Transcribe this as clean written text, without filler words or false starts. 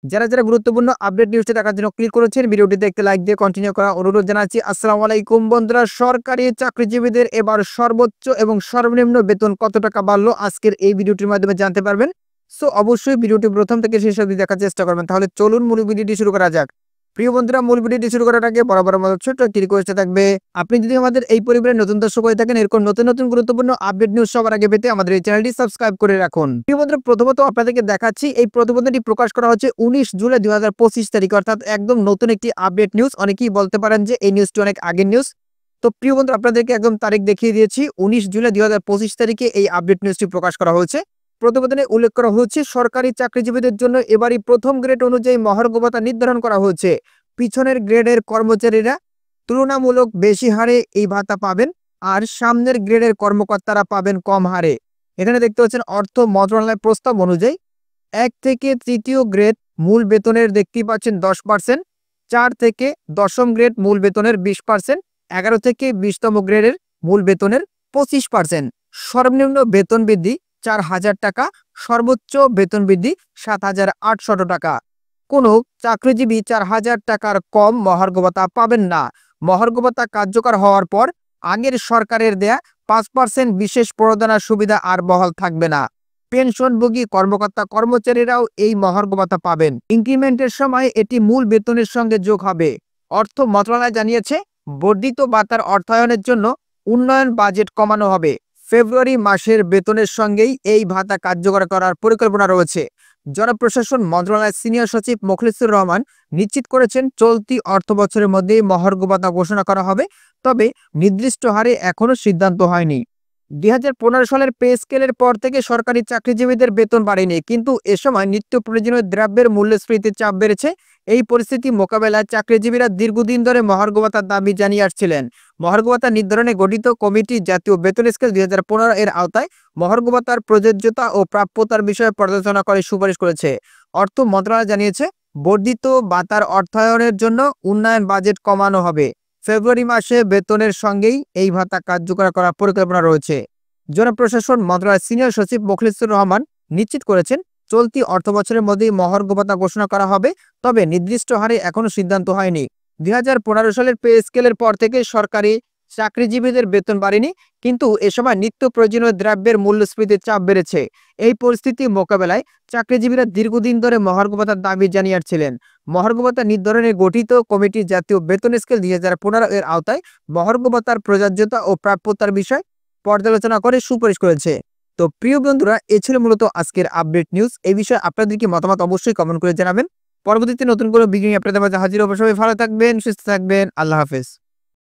যারা গুরুত্বপূর্ণ আপডেট নিউজটি দেখার জন্য ক্লিক করেছেন, ভিডিওটিতে একটি লাইক দিয়ে কন্টিনিউ করা অনুরোধ জানাচ্ছি। আসসালামু আলাইকুম বন্ধুরা, সরকারি চাকরিজীবীদের এবার সর্বোচ্চ এবং সর্বনিম্ন বেতন কত টাকা বাড়লো আজকের এই ভিডিওটির মাধ্যমে জানতে পারবেন। সো অবশ্যই ভিডিওটি প্রথম থেকে শেষ অবধি দেখার চেষ্টা করবেন। তাহলে চলুন মূল ভিডিওটি শুরু করা যাক। প্রিয় বন্ধুরা, মূল ভিডিওটি শুরু করার আগে বরাবর আমাদের ছোট্ট একটি রিকোয়েস্ট থাকবে, আপনি যদি আমাদের এই পরিবারের নতুন দর্শক হয়ে থাকেন, এরকম নতুন গুরুত্বপূর্ণ আপডেট নিউজ সবার আগে পেতে আমাদের এই চ্যানেলটি সাবস্ক্রাইব করে রাখুন। প্রিয় বন্ধুরা, প্রথমত আপনাদেরকে দেখাচ্ছি এই প্রতিবেদনটি প্রকাশ করা হচ্ছে 19 জুলাই 2025 তারিখ, অর্থাৎ একদম নতুন একটি আপডেট নিউজ। অনেকেই বলতে পারেন যে এই নিউজটি অনেক আগের নিউজ। তো প্রিয় বন্ধুরা, আপনাদেরকে একদম তারিখ দেখিয়ে দিয়েছি। 19 জুলাই 2025 তারিখে এই আপডেট নিউজটি প্রকাশ করা হয়েছে। প্রতিবেদনে উল্লেখ করা হচ্ছে, সরকারি চাকরিজীবীদের জন্য এবারই প্রথম গ্রেড অনুযায়ী মহার্ঘ ভাতা নির্ধারণ করা হয়েছে। পিছনের গ্রেডের কর্মচারীরা তুলনামূলক বেশি হারে এই ভাতা পাবেন, আর সামনের গ্রেডের কর্মকর্তারা পাবেন কম হারে। এখানে দেখতে পাচ্ছেন অর্থ মন্ত্রণালয়ের প্রস্তাব অনুযায়ী 1 থেকে 3য় গ্রেড মূল বেতনের দেখতেই পাচ্ছেন 10%, 4 থেকে 10ম গ্রেড মূল বেতনের 20%, 11 থেকে 20তম গ্রেডের মূল বেতনের 25%। সর্বনিম্ন বেতন বৃদ্ধি 4,000 টাকা, সর্বোচ্চ বেতন বৃদ্ধি 7,800 টাকা। কোনো চাকরিজীবী 4,000 টাকার কম মহার্ঘ ভাতা পাবেন না। মহার্ঘ ভাতা কার্যকর হওয়ার পর আগের সরকারের দেয়া 5% বিশেষ প্রণোদনা সুবিধা আর বহাল থাকবে না। পেনশনভোগী কর্মকর্তা কর্মচারীরাও এই মহার্ঘ ভাতা পাবেন। ইনক্রিমেন্টের সময় এটি মূল বেতনের সঙ্গে যোগ হবে। অর্থ মন্ত্রণালয় জানিয়েছে, বর্ধিত ভাতার অর্থায়নের জন্য উন্নয়ন বাজেট কমানো হবে। ফেব্রুয়ারি মাসের বেতনের সঙ্গেই এই ভাতা কার্যকর করার পরিকল্পনা রয়েছে। জনপ্রশাসন মন্ত্রণালয়ের সিনিয়র সচিব মোখলেসুর রহমান নিশ্চিত করেছেন, চলতি অর্থ বছরের মধ্যেই মহার্ঘ ভাতা ঘোষণা করা হবে, তবে নির্দিষ্ট হারে এখনো সিদ্ধান্ত হয়নি। 2015 সালের পে স্কেলের পর থেকে সরকারি চাকরিজীবীদের বেতন বাড়েনি, কিন্তু এ সময় নিত্য প্রয়োজনীয় দ্রব্যের মূল্যস্ফীতির চাপ বেড়েছে। এই পরিস্থিতি মোকাবেলায় চাকরিজীবীরা দীর্ঘদিন ধরে মহার্ঘ ভাতার দাবি জানিয়ে আসছিলেন। মহার্ঘ ভাতা নির্ধারণে গঠিত কমিটি জাতীয় বেতন স্কেল 2015 এর আওতায় মহার্ঘ ভাতার প্রযোজ্যতা ও প্রাপ্যতার বিষয়ে পর্যালোচনা করে সুপারিশ করেছে। অর্থ মন্ত্রণালয় জানিয়েছে, বর্ধিত ভাতার অর্থায়নের জন্য উন্নয়ন বাজেট কমানো হবে। ফেব্রুয়ারি মাসে বেতনের সঙ্গেই এই ভাতা কার্যকর করার পরিকল্পনা রয়েছে। জনপ্রশাসন মন্ত্রণালয়ের সিনিয়র সচিব মোখলেসুর রহমান নিশ্চিত করেছেন, চলতি অর্থবছরের মধ্যেই মহার্ঘ ভাতা ঘোষণা করা হবে, তবে নির্দিষ্ট হারে এখনো সিদ্ধান্ত হয়নি। 2015 সালের পে স্কেলের পর থেকে সরকারি চাকরিজীবীদের বেতন বাড়েনি, কিন্তু এ সময় নিত্য প্রয়োজনীয় দ্রব্যের মূল্যস্ফীতির চাপ বেড়েছে। এই পরিস্থিতি মোকাবেলায় চাকরিজীবীরা দীর্ঘদিন ধরে মহার্ঘ ভাতার দাবি জানিয়ে আসছিলেন। মহার্ঘ ভাতা নির্ধারণে গঠিত কমিটি জাতীয় বেতন স্কেল 2015 এর আওতায় মহার্ঘ ভাতার প্রযোজ্যতা ও প্রাপ্যতার বিষয় পর্যালোচনা করে সুপারিশ করেছে। তো প্রিয় বন্ধুরা, এ ছিল মূলত আজকের আপডেট নিউজ। এই বিষয়ে আপনাদের কি মতামত অবশ্যই কমেন্ট করে জানাবেন। পরবর্তীতে নতুন কোনো ভিডিও আপনাদের মাঝে হাজির হবো। সবাই ভালো থাকবেন, সুস্থ থাকবেন। আল্লাহ হাফেজ।